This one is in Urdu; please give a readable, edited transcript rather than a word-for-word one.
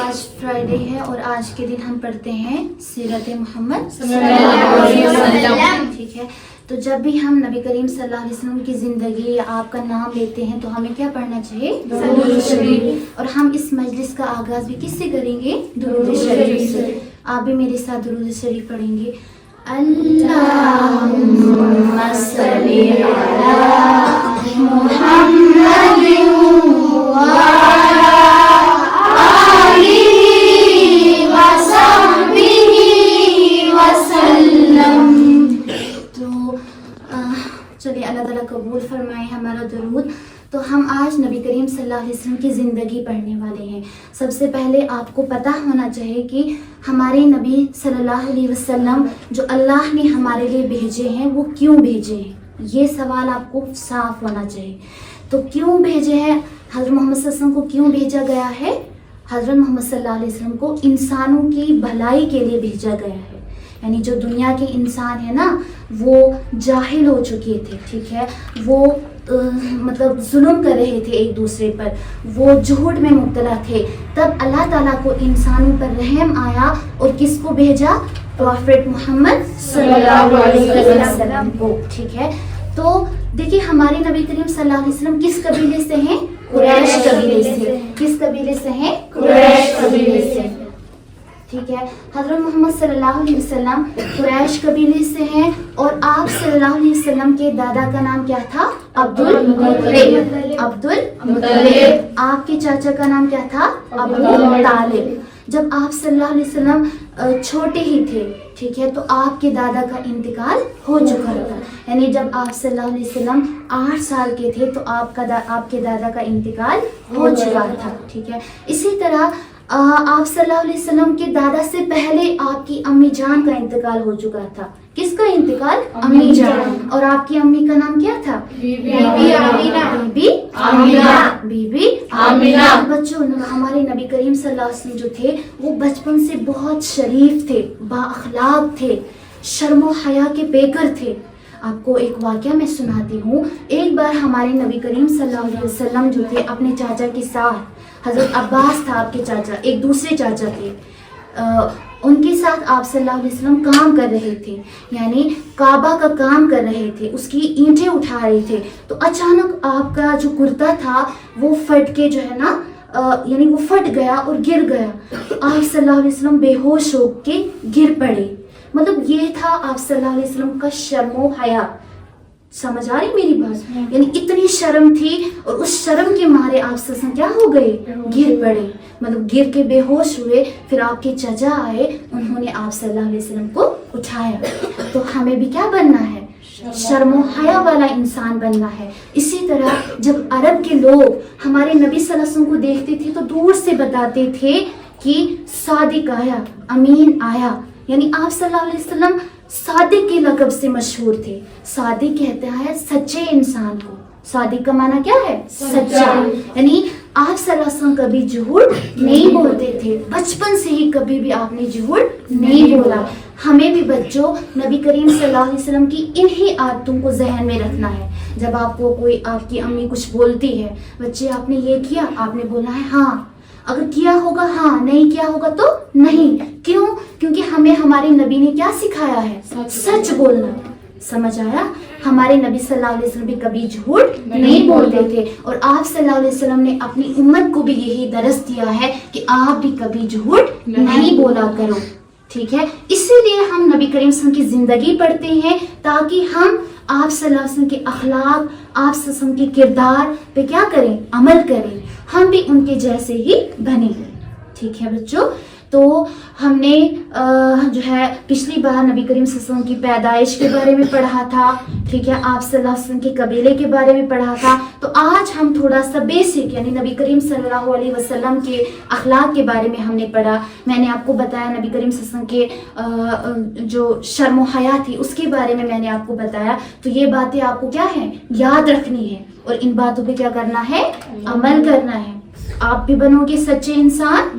آج فرائیڈے ہے اور آج کے دن ہم پڑھتے ہیں سیرت محمد صلی اللہ علیہ وسلم. ٹھیک ہے, تو جب بھی ہم نبی کریم صلی اللہ علیہ وسلم کی زندگی یا آپ کا نام لیتے ہیں تو ہمیں کیا پڑھنا چاہیے؟ درود شریف. اور ہم اس مجلس کا آغاز بھی کس سے کریں گے؟ درود شریف سے. آپ بھی میرے ساتھ درود شریف پڑھیں گے. اللہم صلی علی محمد چلیے اللہ تعالیٰ قبول فرمائے ہمارا درود. تو ہم آج نبی کریم صلی اللہ علیہ وسلم کی زندگی پڑھنے والے ہیں. سب سے پہلے آپ کو پتہ ہونا چاہیے کہ ہمارے نبی صلی اللہ علیہ وسلم جو اللہ نے ہمارے لیے بھیجے ہیں وہ کیوں بھیجے ہیں, یہ سوال آپ کو صاف ہونا چاہیے. تو کیوں بھیجے ہیں, حضرت محمد صلی اللہ علیہ وسلم کو کیوں بھیجا گیا ہے؟ حضرت محمد صلی اللہ علیہ وسلم کو انسانوں کی بھلائی کے لیے بھیجا گیا ہے. یعنی جو دنیا کے انسان ہیں نا وہ جاہل ہو چکے تھے. ٹھیک ہے, وہ مطلب ظلم کر رہے تھے ایک دوسرے پر, وہ جھوٹ میں مبتلا تھے. تب اللہ تعالیٰ کو انسانوں پر رحم آیا اور کس کو بھیجا؟ پروفیٹ محمد صلی اللہ علیہ وسلم کو. ٹھیک ہے, تو دیکھیے ہمارے نبی کریم صلی اللہ علیہ وسلم کس قبیلے سے ہیں؟ قریش قبیلے سے. کس قبیلے سے ہیں؟ قریش قبیلے سے. ٹھیک ہے, حضرت محمد صلی اللہ علیہ وسلم قریش قبیلے سے ہیں اور آپ صلی اللہ علیہ وسلم کے دادا کا نام کیا تھا؟ عبد المطلب. آپ کے چاچا کا نام کیا تھا؟ ابوطالب. جب آپ صلی اللہ علیہ وسلم چھوٹے ہی تھے, ٹھیک ہے, تو آپ کے دادا کا انتقال ہو چکا تھا. یعنی جب آپ صلی اللہ علیہ وسلم 8 سال کے تھے تو آپ کے دادا کا انتقال ہو چکا تھا. ٹھیک ہے, اسی طرح آپ صلی اللہ علیہ وسلم کے دادا سے پہلے آپ کی امی جان کا انتقال ہو چکا تھا. کس کا انتقال؟ امی جان. اور آپ کی امی کا نام کیا تھا؟ بی بی آمینہ. بچوں, ہمارے نبی کریم صلی اللہ علیہ وسلم جو تھے وہ بچپن سے بہت شریف تھے, با اخلاق تھے, شرم و حیا کے پیکر تھے. آپ کو ایک واقعہ میں سناتی ہوں. ایک بار ہمارے نبی کریم صلی اللہ علیہ وسلم جو تھے اپنے چاچا کے ساتھ, حضرت عباس تھا آپ کے چاچا, ایک دوسرے چاچا تھے, ان کے ساتھ آپ صلی اللہ علیہ وسلم کام کر رہے تھے, یعنی کعبہ کا کام کر رہے تھے, اس کی اینٹیں اٹھا رہے تھے. تو اچانک آپ کا جو کرتا تھا وہ پھٹ کے جو ہے نا یعنی وہ پھٹ گیا اور گر گیا. تو آپ صلی اللہ علیہ وسلم بے ہوش ہو کے گر پڑے. مطلب یہ تھا آپ صلی اللہ علیہ وسلم کا شرم و حیا. سمجھ آ رہی میری بات؟ یعنی اتنی شرم تھی اور اس شرم کے مارے آپ سے کیا ہو گئے؟ گر پڑے. مطلب گر کے بے ہوش ہوئے. پھر آپ کے چچا آئے, انہوں نے آپ صلی اللہ علیہ وسلم کو اٹھایا. تو ہمیں بھی کیا بننا ہے؟ شرم و حیا والا انسان بننا ہے. اسی طرح جب عرب کے لوگ ہمارے نبی صلی اللہ علیہ وسلم کو دیکھتے تھے تو دور سے بتاتے تھے کہ صادق آیا, امین آیا. یعنی آپ صلی اللہ علیہ وسلم صادق کے لقب سے مشہور تھے. صادق کہتے ہیں سچے انسان کو. صادق کا معنی کیا ہے؟ سچا. یعنی آپ صلی اللہ علیہ وسلم کبھی جھوٹ نہیں بولتے تھے. بچپن سے ہی کبھی بھی آپ نے جھوٹ نہیں بولا. ہمیں بھی بچوں نبی کریم صلی اللہ علیہ وسلم کی انہی عادتوں کو ذہن میں رکھنا ہے. جب آپ کو کوئی آپ کی امی کچھ بولتی ہے, بچے آپ نے یہ کیا, آپ نے بولنا ہے ہاں, اگر کیا ہوگا ہاں, نہیں کیا ہوگا تو نہیں. کیوں؟ کیونکہ ہمیں ہمارے نبی نے کیا سکھایا ہے؟ سچ بولنا. سمجھ آیا؟ ہمارے نبی صلی اللہ علیہ وسلم بھی کبھی جھوٹ نہیں بولتے تھے اور آپ صلی اللہ علیہ وسلم نے اپنی امت کو بھی یہی درس دیا ہے کہ آپ بھی کبھی جھوٹ نہیں بولا کرو. ٹھیک ہے, اسی لیے ہم نبی کریم صلی اللہ علیہ وسلم کی زندگی پڑھتے ہیں تاکہ ہم آپ صلی اللہ علیہ وسلم کے اخلاق, آپ صلی اللہ علیہ وسلم کے کردار پہ کیا کریں؟ عمل کریں. ہم بھی ان کے جیسے ہی بنے. ٹھیک ہے بچوں, تو ہم نے جو ہے پچھلی بار نبی کریم صلی اللہ علیہ وسلم کی پیدائش کے بارے میں پڑھا تھا. ٹھیک ہے, آپ صلی اللہ علیہ وسلم کے قبیلے کے بارے میں پڑھا تھا. تو آج ہم تھوڑا سا بیسک یعنی نبی کریم صلی اللہ علیہ وسلم کے اخلاق کے بارے میں ہم نے پڑھا. میں نے آپ کو بتایا نبی کریم صلی اللہ علیہ وسلم کے جو شرم و حیا تھی اس کے بارے میں نے آپ کو بتایا. تو یہ باتیں آپ کو کیا ہے؟ یاد رکھنی ہے اور ان باتوں پہ کیا کرنا ہے؟ عمل کرنا ہے. آپ بھی بنو گے سچے انسان.